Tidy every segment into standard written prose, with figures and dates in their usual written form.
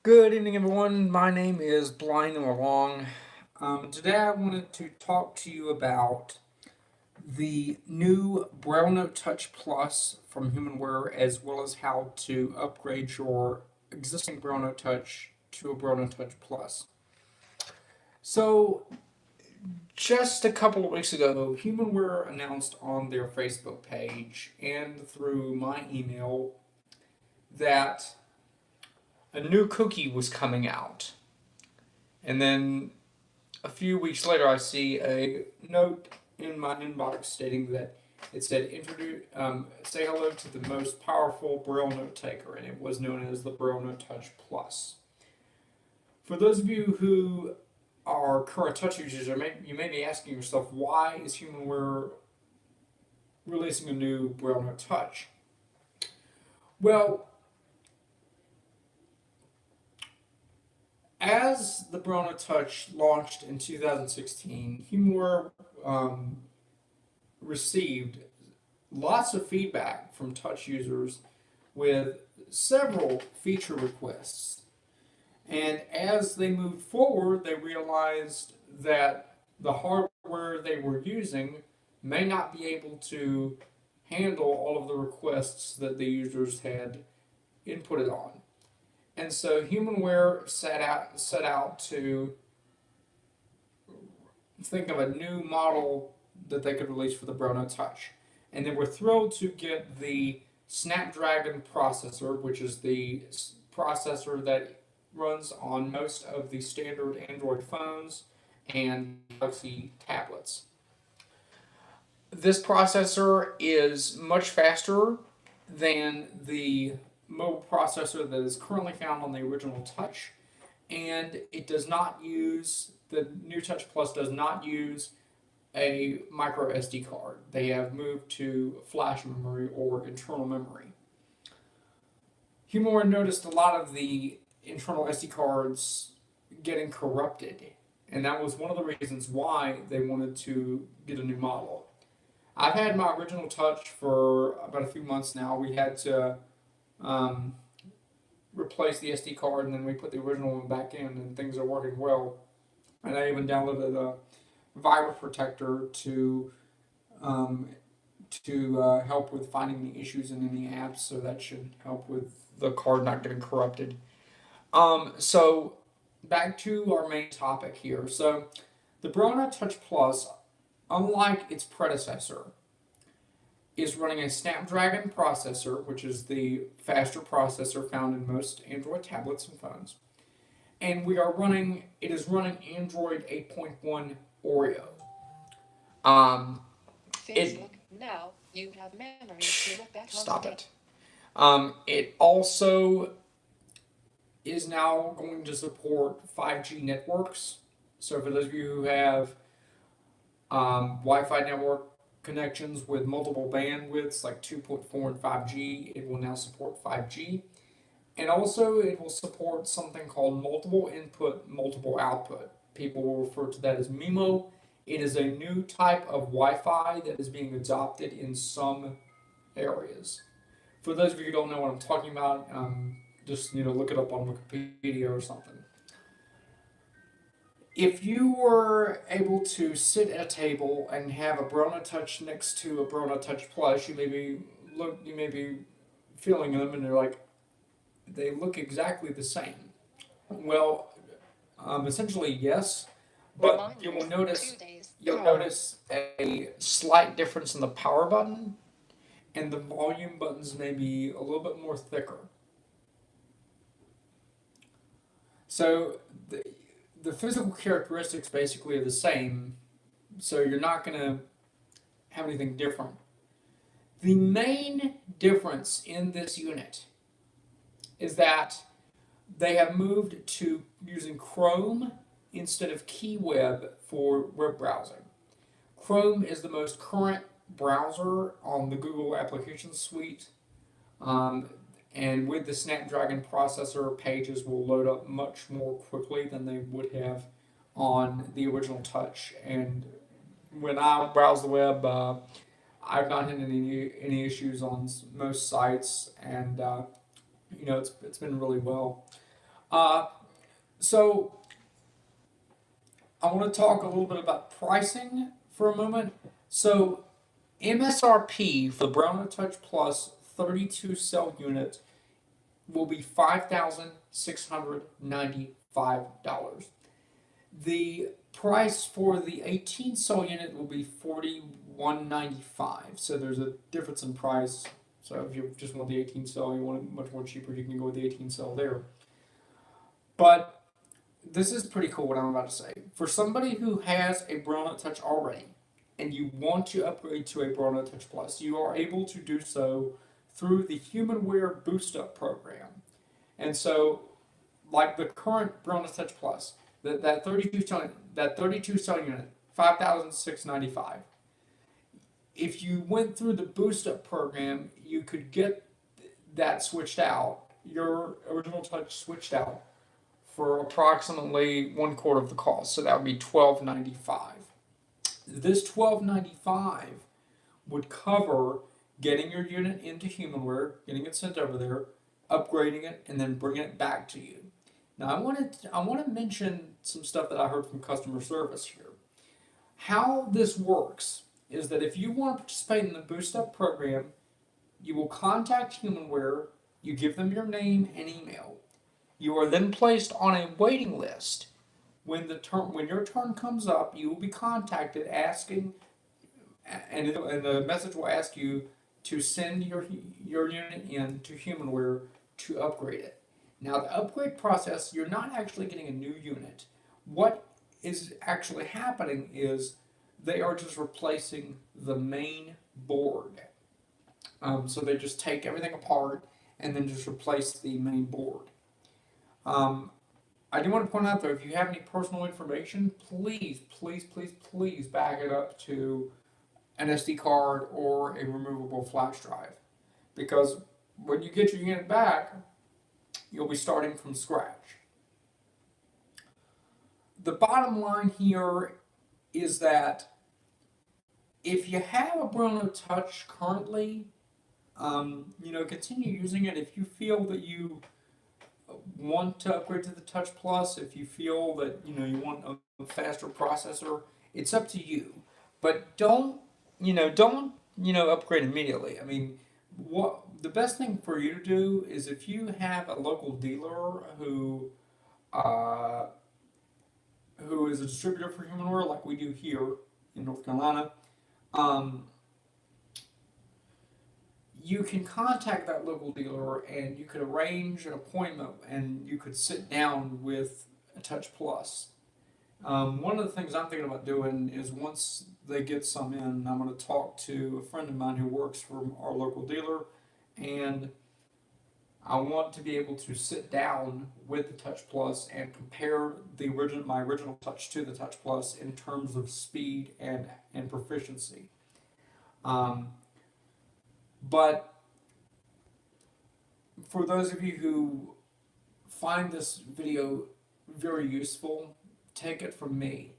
Good evening, everyone. My name is Blind and Long. Today, I wanted to talk to you about the new BrailleNote Touch Plus from Humanware, as well as how to upgrade your existing BrailleNote Touch to a BrailleNote Touch Plus. So, just a couple of weeks ago, Humanware announced on their Facebook page and through my email that a new cookie was coming out. And then a few weeks later, I see a note in my inbox stating that it said, say hello to the most powerful Braille note taker, and it was known as the BrailleNote Touch Plus. For those of you who are current touch users, you may be asking yourself, why is Humanware releasing a new BrailleNote Touch? Well, as the BrailleNote Touch launched in 2016, Humanware received lots of feedback from touch users with several feature requests. And as they moved forward, they realized that the hardware they were using may not be able to handle all of the requests that the users had inputted on. And so Humanware set out to think of a new model that they could release for the BrailleNote Touch. And they were thrilled to get the Snapdragon processor, which is the processor that runs on most of the standard Android phones and Galaxy tablets. This processor is much faster than the mobile processor that is currently found on the original Touch, and it does not use, the new Touch Plus does not use a micro SD card. They have moved to flash memory or internal memory. Humanware noticed a lot of the internal SD cards getting corrupted, and that was one of the reasons why they wanted to get a new model. I've had my original Touch for about a few months now. We had to replace the SD card, and then we put the original one back in, and things are working well. And I even downloaded a virus protector to help with finding the issues in any apps, so that should help with the card not getting corrupted. So back to our main topic here. So the BrailleNote Touch Plus, unlike its predecessor, is running a Snapdragon processor, which is the faster processor found in most Android tablets and phones. And it is running Android 8.1 Oreo. Facebook, now you have memory to look back. Stop it. It also is now going to support 5G networks. So for those of you who have Wi-Fi network connections with multiple bandwidths like 2.4 and 5G, it will now support 5G. And also it will support something called multiple input, multiple output. People will refer to that as MIMO. It is a new type of Wi-Fi that is being adopted in some areas. For those of you who don't know what I'm talking about, just look it up on Wikipedia or something. If you were able to sit at a table and have a BrailleNote Touch next to a BrailleNote Touch Plus, you may be feeling them and they're like, they look exactly the same. Well, essentially yes, but you'll notice a slight difference in the power button, and the volume buttons may be a little bit more thicker. So the physical characteristics basically are the same, so you're not going to have anything different. The main difference in this unit is that they have moved to using Chrome instead of KeyWeb for web browsing. Chrome is the most current browser on the Google application suite, and with the Snapdragon processor, pages will load up much more quickly than they would have on the original Touch. And when I browse the web, I've not had any issues on most sites, and it's been really well. Uh, so I want to talk a little bit about pricing for a moment. So MSRP for the BrailleNote Touch Plus 32 cell unit will be $5,695. The price for the 18 cell unit will be $41.95. So there's a difference in price. So if you just want the 18 cell, you want it much more cheaper, you can go with the 18 cell there. But this is pretty cool what I'm about to say. For somebody who has a BrailleNote Touch already and you want to upgrade to a BrailleNote Touch Plus, you are able to do so through the Humanware Boost Up program. And so, like the current BrailleNote Touch Plus, that 32 cell unit, 5,695. If you went through the Boost Up program, you could get that switched out, your original Touch switched out, for approximately 1/4 of the cost. So that would be $12.95. This $12.95 would cover getting your unit into Humanware, getting it sent over there, upgrading it, and then bringing it back to you. Now I want to mention some stuff that I heard from customer service here. How this works is that if you want to participate in the Boost Up program, you will contact Humanware, you give them your name and email. You are then placed on a waiting list. When your turn comes up, you will be contacted asking, and the message will ask you to send your unit in to Humanware to upgrade it. Now, the upgrade process, you're not actually getting a new unit. What is actually happening is they are just replacing the main board. So they just take everything apart and then just replace the main board. I do want to point out though, if you have any personal information, please, please, please, please back it up to an SD card or a removable flash drive. Because when you get your unit back, you'll be starting from scratch. The bottom line here is that if you have a BrailleNote Touch currently, continue using it. If you feel that you want to upgrade to the Touch Plus, if you feel that you want a faster processor, it's up to you. But don't upgrade immediately. I mean, what the best thing for you to do is if you have a local dealer who is a distributor for Humanware, like we do here in North Carolina, you can contact that local dealer and you could arrange an appointment and you could sit down with a Touch Plus. One of the things I'm thinking about doing is once they get some in, I'm going to talk to a friend of mine who works for our local dealer, and I want to be able to sit down with the Touch Plus and compare my original Touch to the Touch Plus in terms of speed and proficiency. But for those of you who find this video very useful, take it from me.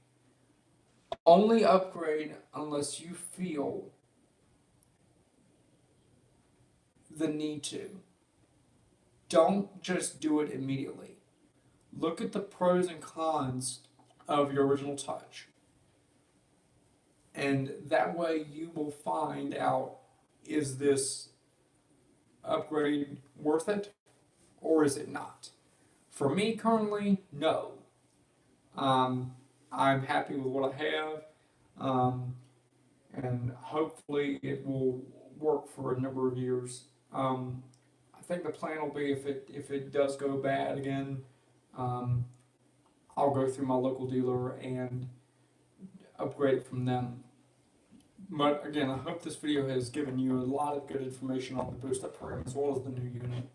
Only upgrade unless you feel the need to. Don't just do it immediately. Look at the pros and cons of your original Touch. And that way you will find out, is this upgrade worth it or is it not? For me currently, no. I'm happy with what I have, and hopefully it will work for a number of years. I think the plan will be if it does go bad again, I'll go through my local dealer and upgrade it from them. But again, I hope this video has given you a lot of good information on the Boost Up program as well as the new unit.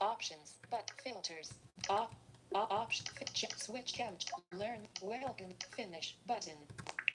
Options, but filters. Option, switch count, learn, welcome, finish button.